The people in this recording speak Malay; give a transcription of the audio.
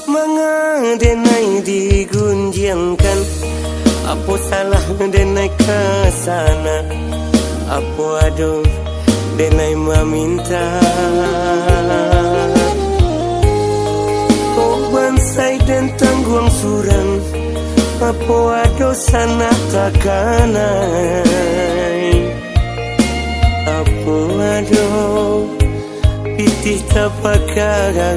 Mengadenai digunjangkan, apa salah denai kesana, apa aduh denai meminta. Kau bansai dan tangguang surang, apa aduh sana takanai, apa aduh pitih tapakai.